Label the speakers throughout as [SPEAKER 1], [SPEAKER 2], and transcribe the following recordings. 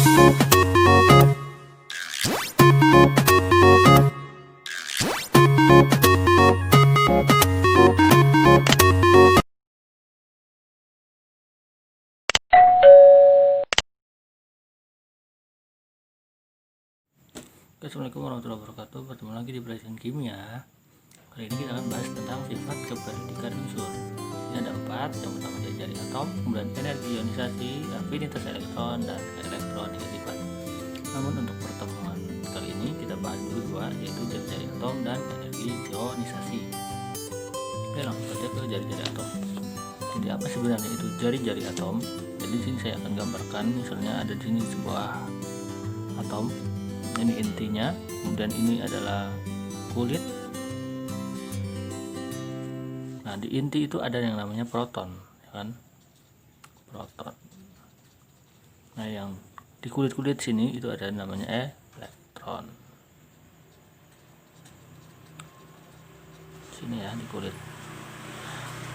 [SPEAKER 1] Assalamualaikum warahmatullahi wabarakatuh. Bertemu lagi di pelajaran kimia. Kali ini kita akan bahas tentang sifat keperiodikan unsur. Ini ada 4. Yang pertama jari atom, kemudian energi ionisasi, afinitas elektron, dan elektron negatifan. Namun untuk pertemuan kali ini kita bahas dulu 2, yaitu jari atom dan energi ionisasi. Oke, langsung saja ke jari-jari atom. Jadi apa sebenarnya itu jari-jari atom? Jadi di sini saya akan gambarkan, misalnya ada di sini sebuah atom. Ini intinya, kemudian ini adalah kulit. Nah, di inti itu ada yang namanya proton, ya kan? Proton. Nah, yang di kulit-kulit sini itu ada namanya elektron. Sini ya, di kulit.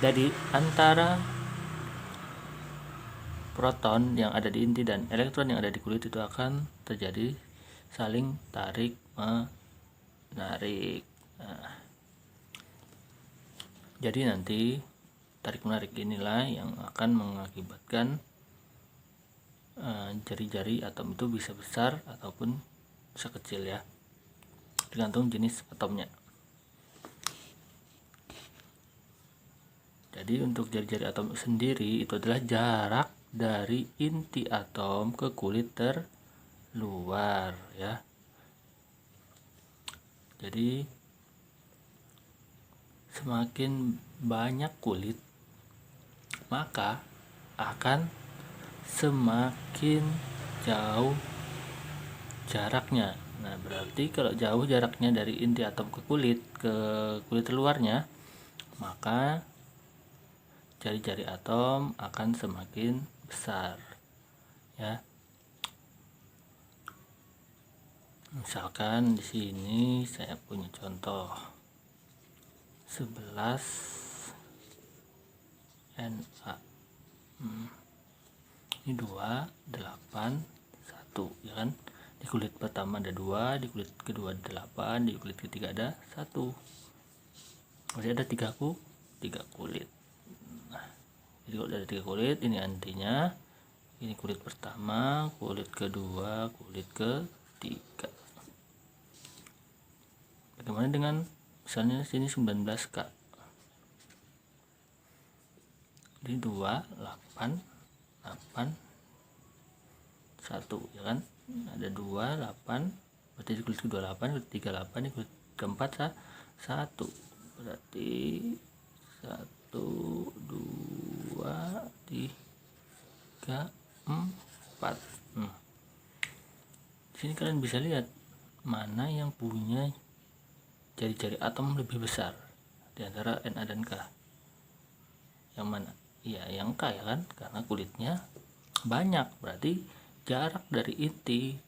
[SPEAKER 1] Jadi antara proton yang ada di inti dan elektron yang ada di kulit itu akan terjadi saling tarik menarik. Nah, jadi nanti tarik menarik inilah yang akan mengakibatkan jari-jari atom itu bisa besar ataupun bisa kecil ya, tergantung jenis atomnya. Jadi untuk jari-jari atom sendiri itu adalah jarak dari inti atom ke kulit terluar ya. Jadi semakin banyak kulit maka akan semakin jauh jaraknya. Nah, berarti kalau jauh jaraknya dari inti atom ke kulit terluarnya, maka jari-jari atom akan semakin besar ya. Misalkan di sini saya punya contoh 11 Na. Ini 2, 8, 1 ya kan. Di kulit pertama ada 2, di kulit kedua ada 8, di kulit ketiga ada 1. Masih ada 3 kulit. Nah, jadi kalau ada 3 kulit, ini antinya. Ini kulit pertama, kulit kedua, kulit ketiga. Bagaimana dengan misalnya sini 19K. Jadi 2, 8, 8, 1 ya kan. Ada 2, 8, berarti di kulit kedua 8, kulit ketiga 8, di kulit keempat 1. Berarti 1, 2, 3, 4. Di sini kalian bisa lihat mana yang punya jari-jari atom lebih besar di antara Na dan K. Yang mana? Ya, yang K ya kan, karena kulitnya banyak. Berarti jarak dari inti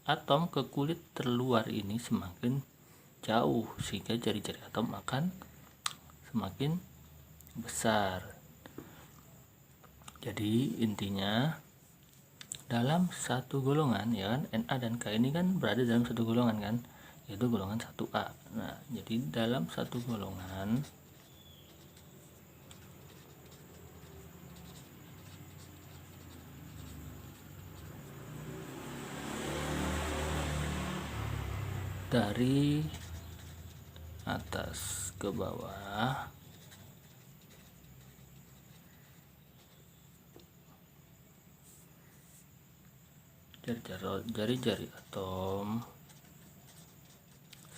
[SPEAKER 1] atom ke kulit terluar ini semakin jauh, sehingga jari-jari atom akan semakin besar. Jadi intinya dalam satu golongan ya kan, Na dan K ini kan berada dalam satu golongan kan, yaitu golongan 1A. Nah, jadi dalam satu golongan dari atas ke bawah jari-jari atom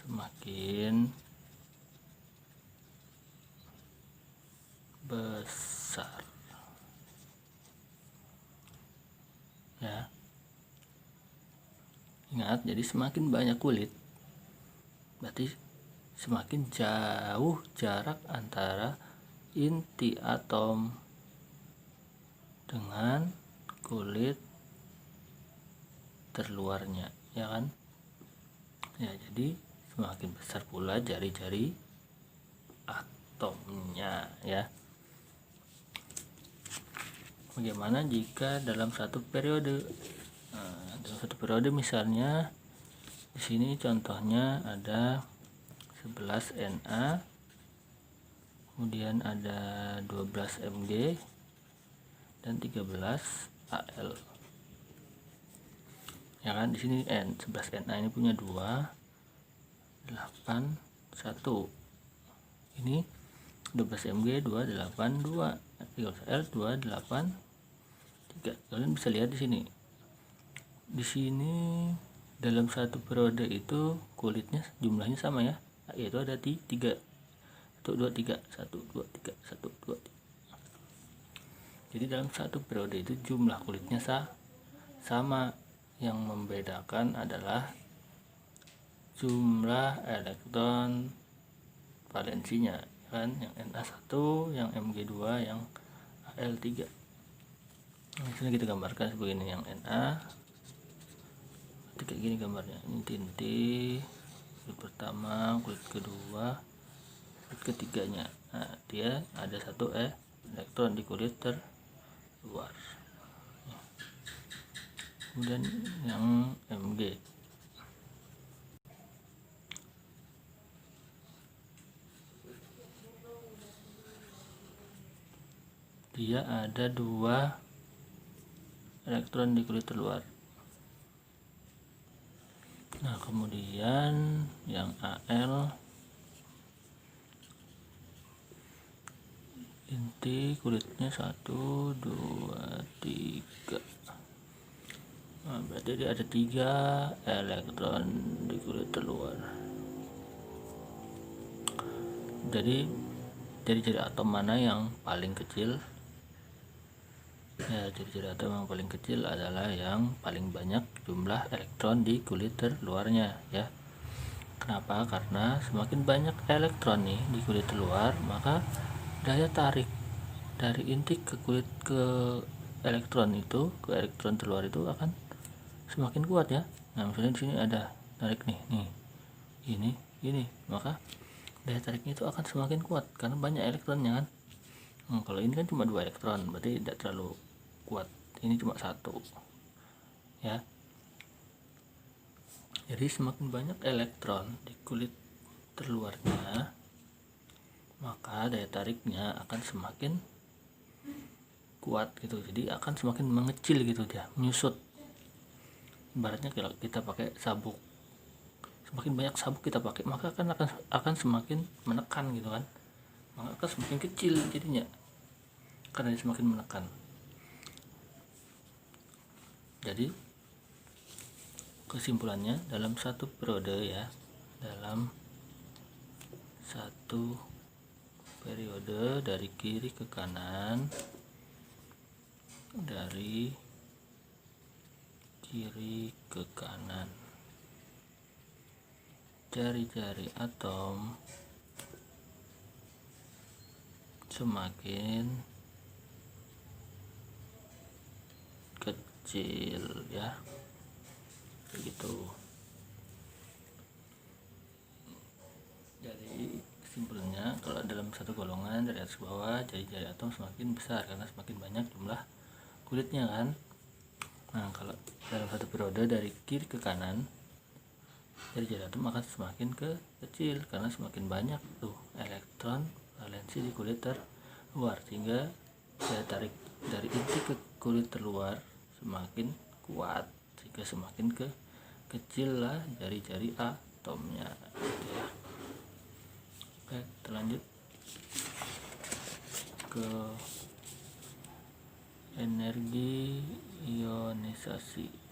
[SPEAKER 1] semakin besar ya. Ingat, jadi semakin banyak kulit berarti semakin jauh jarak antara inti atom dengan kulit terluarnya ya kan. Ya, jadi semakin besar pula jari-jari atomnya ya. Bagaimana jika dalam satu periode? Nah, dalam satu periode misalnya di sini contohnya ada 11 Na, kemudian ada 12 Mg dan 13 Al. Ya kan, di sini 11 Na ini punya 2, 8, 1. Ini 12 Mg 2, 8, 2. 13 L 2, 8, 3. Kalian bisa lihat di sini. Di sini dalam satu periode itu kulitnya jumlahnya sama ya, yaitu ada di 3. 1 2 3 1 2 3 1 2 3. Jadi dalam satu periode itu jumlah kulitnya sama. Yang membedakan adalah jumlah elektron valensinya kan, yang Na1, yang Mg2, yang Al3. Nah, sini kita gambarkan sebagai ini, yang Na kayak gini gambarnya. Ini inti kulit pertama, kulit kedua, kulit ketiganya. Nah, dia ada 1 elektron di kulit terluar. Kemudian yang Mg, dia ada 2 elektron di kulit terluar. Nah, kemudian yang Al, inti kulitnya 1 2 3. Nah, berarti dia ada 3 elektron di kulit terluar. Jadi ciri-ciri atom mana yang paling kecil? Ya, ciri-ciri atom yang paling kecil adalah yang paling banyak jumlah elektron di kulit terluarnya ya. Kenapa? Karena semakin banyak elektron nih di kulit terluar, maka daya tarik dari inti ke kulit ke elektron itu, ke elektron terluar itu akan semakin kuat ya. Nah, misalnya di sini ada tarik nih, ini, maka daya tariknya itu akan semakin kuat karena banyak elektronnya kan. Kalau ini kan cuma 2 elektron, berarti tidak terlalu kuat. Ini cuma 1 ya. Jadi semakin banyak elektron di kulit terluarnya, maka daya tariknya akan semakin kuat gitu. Jadi akan semakin mengecil gitu, dia menyusut. Ibaratnya kalau kita pakai sabuk, semakin banyak sabuk kita pakai, maka akan semakin menekan gitu kan, maka akan semakin kecil jadinya karena dia semakin menekan. Jadi kesimpulannya, dalam satu periode ya, dalam satu periode dari kiri ke kanan, dari kiri ke kanan, jari-jari atom semakin kecil ya, begitu. Jadi kesimpulannya, kalau dalam satu golongan dari atas ke bawah, jari-jari atom semakin besar karena semakin banyak jumlah kulitnya kan. Nah, kalau dalam satu periode dari kiri ke kanan, jari-jari atom akan semakin kecil karena semakin banyak tuh elektron valensi di kulit terluar, sehingga daya tarik dari inti ke kulit terluar semakin kuat, sehingga semakin kecil lah jari-jari atomnya gitu ya. Oke, kita lanjut ke energi ionisasi.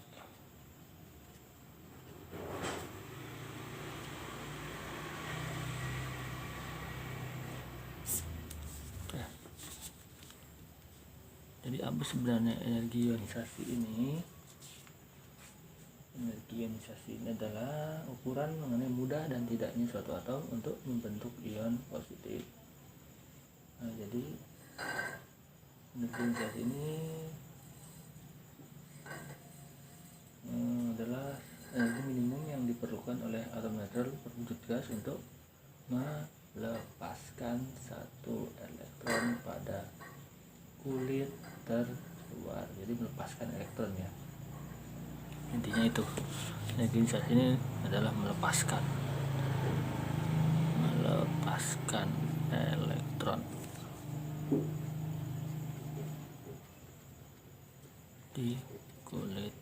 [SPEAKER 1] Jadi apa sebenarnya energi ionisasi ini? Energi ionisasi ini adalah ukuran mengenai mudah dan tidaknya suatu atom untuk membentuk ion positif. Nah, jadi energi ionisasi ini adalah energi minimum yang diperlukan oleh atom netral berwujud gas untuk melepaskan satu elektron pada kulit terluar. Jadi melepaskan elektron ya. Intinya itu, ionisasi ini adalah melepaskan elektron di kulit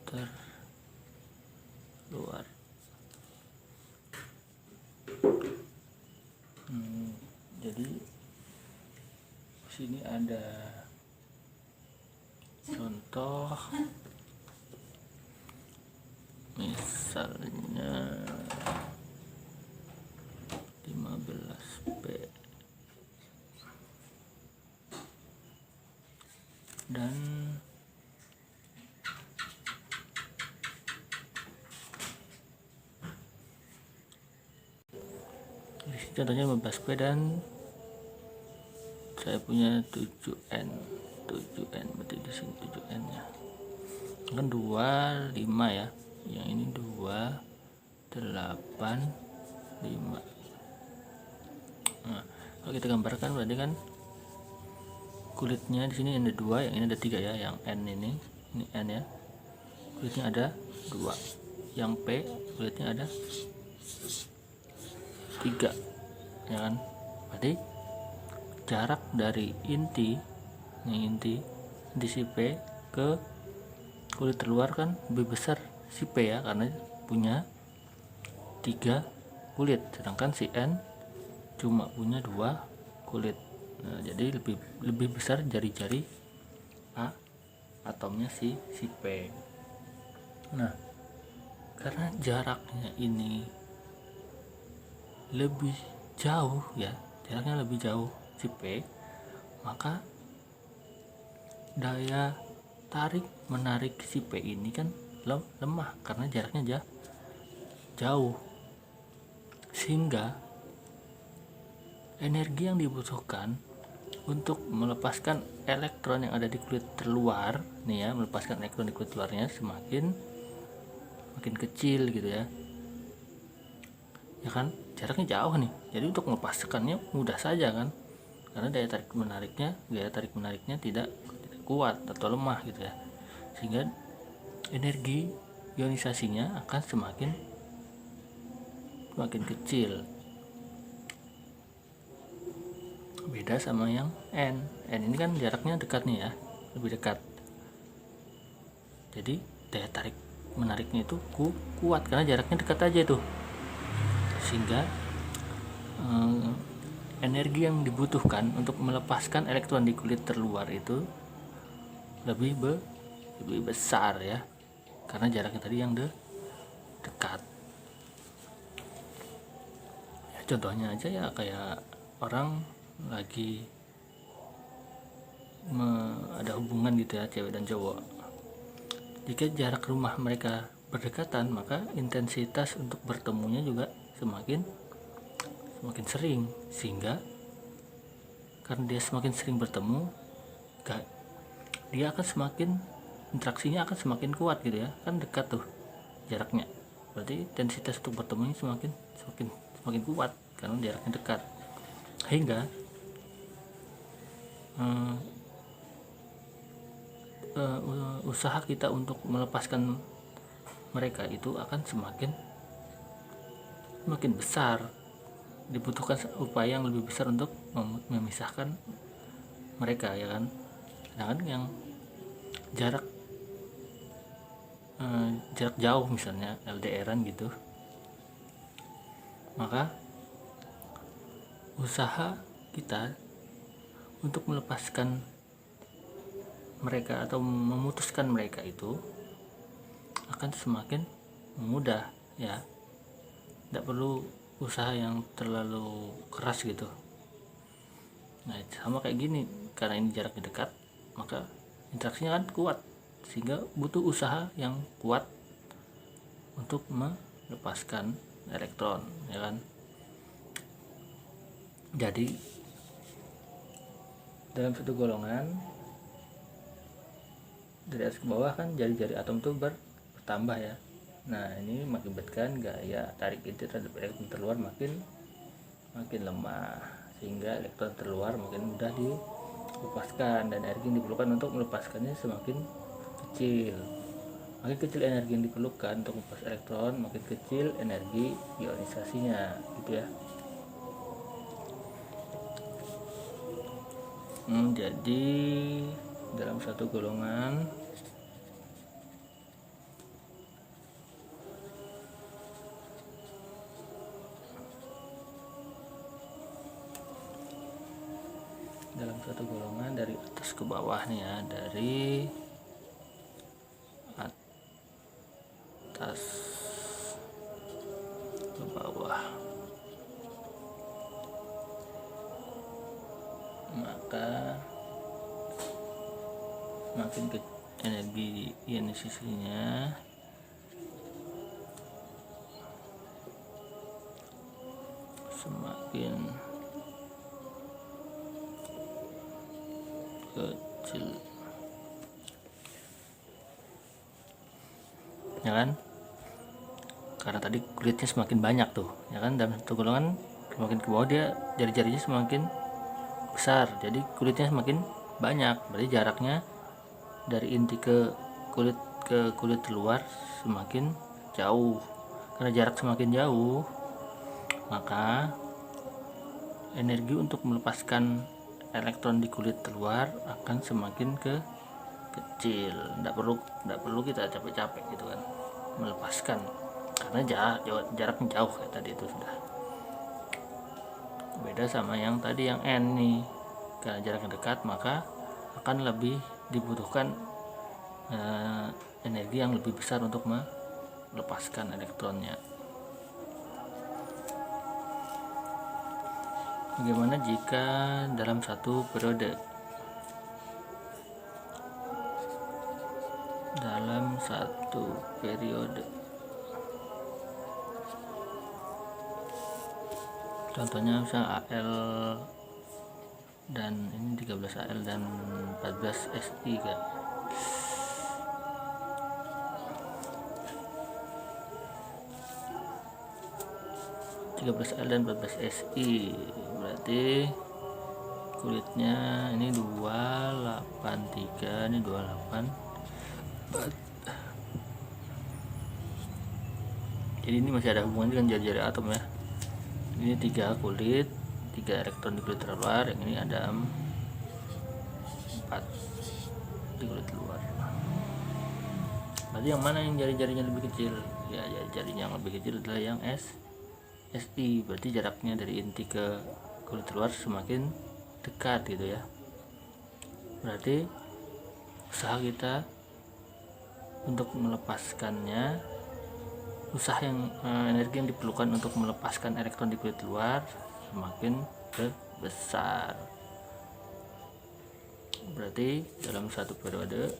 [SPEAKER 1] terluar. Jadi sini ada contoh, misalnya 15B dan contohnya 15B dan saya punya 7N berarti di sini 7N ya, kan 25 ya, yang ini 2, 8, 5. Nah, kalau kita gambarkan berarti kan kulitnya di sini ada 2, yang ini ada 3 ya, yang N ini N ya, kulitnya ada 2, yang P kulitnya ada 3 ya kan. Berarti jarak dari inti si P ke kulit terluar kan lebih besar si P ya, karena punya 3 kulit, sedangkan si N cuma punya 2 kulit. Nah, jadi lebih besar jari-jari A atomnya si P. Nah, karena jaraknya ini lebih jauh ya, jaraknya lebih jauh si P, maka daya tarik menarik si P ini kan lemah karena jaraknya jauh, sehingga energi yang dibutuhkan untuk melepaskan elektron yang ada di kulit terluar nih ya, melepaskan elektron di kulit luarnya semakin kecil gitu ya kan, jaraknya jauh nih, jadi untuk melepaskannya mudah saja kan, karena daya tarik menariknya tidak kuat atau lemah gitu ya, sehingga energi ionisasinya akan semakin kecil. Beda sama yang N ini kan jaraknya dekat nih ya, lebih dekat, jadi daya tarik menariknya itu kuat karena jaraknya dekat aja tuh, sehingga energi yang dibutuhkan untuk melepaskan elektron di kulit terluar itu lebih besar ya, karena jaraknya tadi yang dekat ya. Contohnya aja ya, kayak orang lagi ada hubungan gitu ya, cewek dan cowok. Jika jarak rumah mereka berdekatan, maka intensitas untuk bertemunya juga semakin sering, sehingga karena dia semakin sering bertemu, dia akan interaksinya akan semakin kuat gitu ya, kan dekat tuh jaraknya, berarti intensitas untuk bertemunya semakin kuat karena jaraknya dekat, hingga usaha kita untuk melepaskan mereka itu akan semakin besar, dibutuhkan upaya yang lebih besar untuk memisahkan mereka ya kan. Sedangkan yang jarak jauh misalnya LDRan gitu, maka usaha kita untuk melepaskan mereka atau memutuskan mereka itu akan semakin mudah ya, tidak perlu usaha yang terlalu keras gitu. Nah, sama kayak gini, karena ini jaraknya dekat, maka interaksinya kan kuat, sehingga butuh usaha yang kuat untuk melepaskan elektron ya kan. Jadi dalam satu golongan dari atas ke bawah kan jari-jari atom itu bertambah ya. Nah, ini mengakibatkan gaya tarik inti terhadap elektron terluar makin lemah, sehingga elektron terluar makin mudah lepaskan, dan energi yang diperlukan untuk melepaskannya semakin kecil. Makin kecil energi yang diperlukan untuk melepas elektron, makin kecil energi ionisasinya, gitu ya. Jadi dalam satu golongan dari atas ke bawah nih ya, dari atas ke bawah, maka makin ke energi ionisasinya semakin kecil, ya kan? Karena tadi kulitnya semakin banyak tuh, ya kan? Dalam satu golongan semakin ke bawah dia jari-jarinya semakin besar, jadi kulitnya semakin banyak, berarti jaraknya dari inti ke kulit luar semakin jauh. Karena jarak semakin jauh, maka energi untuk melepaskan elektron di kulit luar akan semakin kecil. Nggak perlu kita capek-capek gitu kan melepaskan, karena jaraknya jauh kayak tadi itu sudah. Beda sama yang tadi yang N nih, karena jaraknya dekat maka akan lebih dibutuhkan energi yang lebih besar untuk melepaskan elektronnya. Bagaimana jika dalam satu periode? Dalam satu periode, contohnya misalnya AL dan ini 13 AL dan 14 SI kan. AL dan 14 SI berarti kulitnya ini 283, ini 28. Jadi ini masih ada hubungan dengan jari-jari atom ya. Ini 3 kulit, 3 elektron di kulit luar, yang ini ada 4 di kulit luar. Berarti yang mana yang jari-jarinya lebih kecil? Ya, jari-jarinya yang lebih kecil adalah yang SI, berarti jaraknya dari inti ke kulit luar semakin dekat gitu ya. Berarti usaha kita untuk melepaskannya, energi yang diperlukan untuk melepaskan elektron di kulit luar semakin besar. Berarti dalam satu periode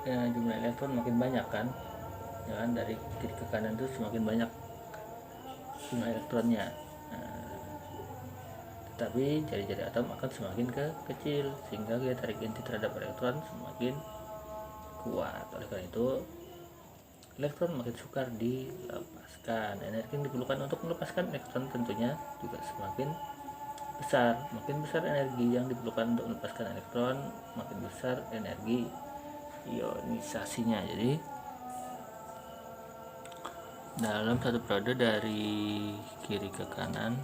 [SPEAKER 1] jumlah elektron makin banyak kan, ya kan, dari kiri ke kanan itu semakin banyak jumlah elektronnya. Tetapi jari-jari atom akan semakin kecil, sehingga gaya tarik inti terhadap elektron semakin kuat. Oleh karena itu elektron makin sukar dilepaskan. Energi yang diperlukan untuk melepaskan elektron tentunya juga semakin besar. Makin besar energi yang diperlukan untuk melepaskan elektron, makin besar energi ionisasinya. Jadi dalam satu periode dari kiri ke kanan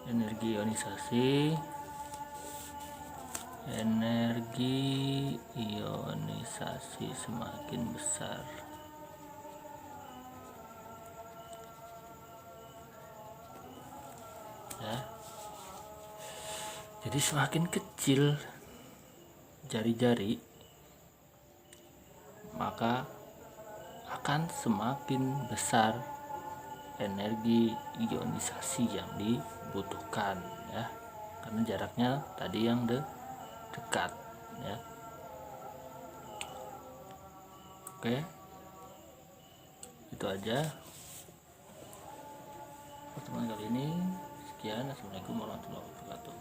[SPEAKER 1] energi ionisasi semakin besar. Ya. Jadi semakin kecil jari-jari, maka akan semakin besar energi ionisasi yang dibutuhkan ya, karena jaraknya tadi yang dekat ya. Oke, itu aja pertemuan kali ini. Sekian, assalamualaikum warahmatullahi wabarakatuh.